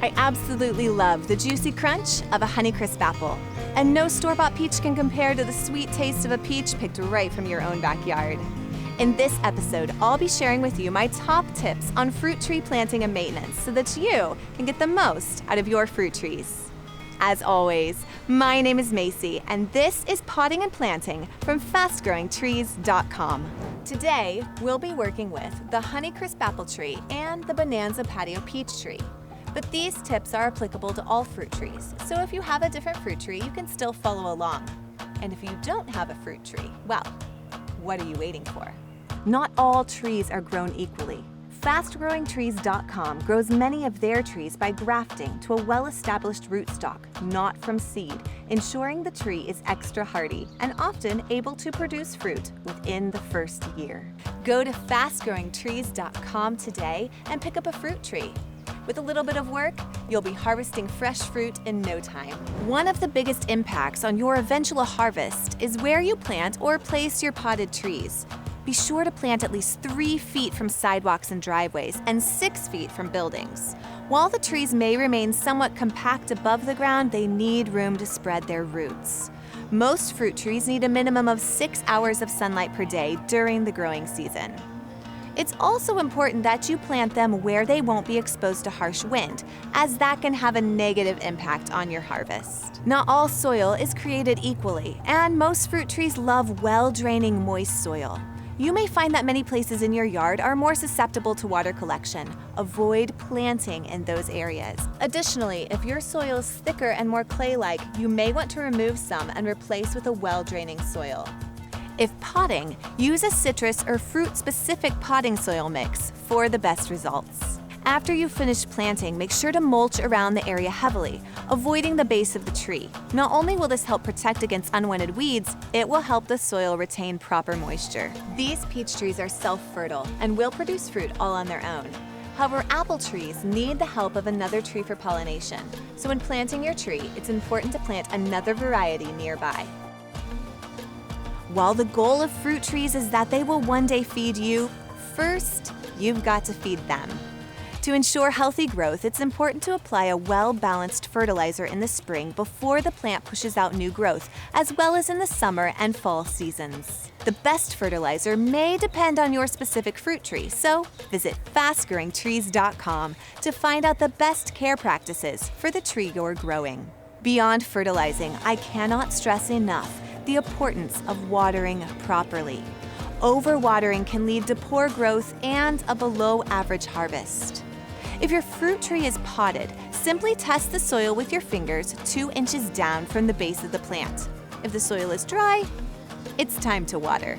I absolutely love the juicy crunch of a Honeycrisp apple. And no store-bought peach can compare to the sweet taste of a peach picked right from your own backyard. In this episode, I'll be sharing with you my top tips on fruit tree planting and maintenance so that you can get the most out of your fruit trees. As always, my name is Macy, and this is Potting and Planting from FastGrowingTrees.com. Today, we'll be working with the Honeycrisp apple tree and the Bonanza patio peach tree. But these tips are applicable to all fruit trees, so if you have a different fruit tree, you can still follow along. And if you don't have a fruit tree, well, what are you waiting for? Not all trees are grown equally. FastGrowingTrees.com grows many of their trees by grafting to a well-established rootstock, not from seed, ensuring the tree is extra hardy and often able to produce fruit within the first year. Go to FastGrowingTrees.com today and pick up a fruit tree. With a little bit of work, you'll be harvesting fresh fruit in no time. One of the biggest impacts on your eventual harvest is where you plant or place your potted trees. Be sure to plant at least 3 feet from sidewalks and driveways and 6 feet from buildings. While the trees may remain somewhat compact above the ground, they need room to spread their roots. Most fruit trees need a minimum of 6 hours of sunlight per day during the growing season. It's also important that you plant them where they won't be exposed to harsh wind, as that can have a negative impact on your harvest. Not all soil is created equally, and most fruit trees love well-draining, moist soil. You may find that many places in your yard are more susceptible to water collection. Avoid planting in those areas. Additionally, if your soil is thicker and more clay-like, you may want to remove some and replace with a well-draining soil. If potting, use a citrus or fruit-specific potting soil mix for the best results. After you finish planting, make sure to mulch around the area heavily, avoiding the base of the tree. Not only will this help protect against unwanted weeds, it will help the soil retain proper moisture. These peach trees are self-fertile and will produce fruit all on their own. However, apple trees need the help of another tree for pollination. So when planting your tree, it's important to plant another variety nearby. While the goal of fruit trees is that they will one day feed you, first, you've got to feed them. To ensure healthy growth, it's important to apply a well-balanced fertilizer in the spring before the plant pushes out new growth, as well as in the summer and fall seasons. The best fertilizer may depend on your specific fruit tree, so visit FastGrowingTrees.com to find out the best care practices for the tree you're growing. Beyond fertilizing, I cannot stress enough the importance of watering properly. Overwatering can lead to poor growth and a below-average harvest. If your fruit tree is potted, simply test the soil with your fingers 2 inches down from the base of the plant. If the soil is dry, it's time to water.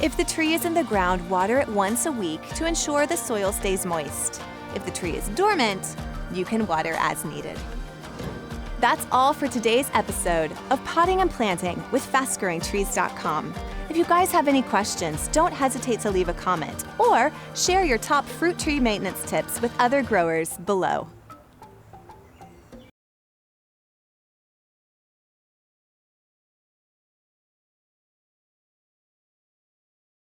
If the tree is in the ground, water it once a week to ensure the soil stays moist. If the tree is dormant, you can water as needed. That's all for today's episode of Potting and Planting with FastGrowingTrees.com. If you guys have any questions, don't hesitate to leave a comment or share your top fruit tree maintenance tips with other growers below.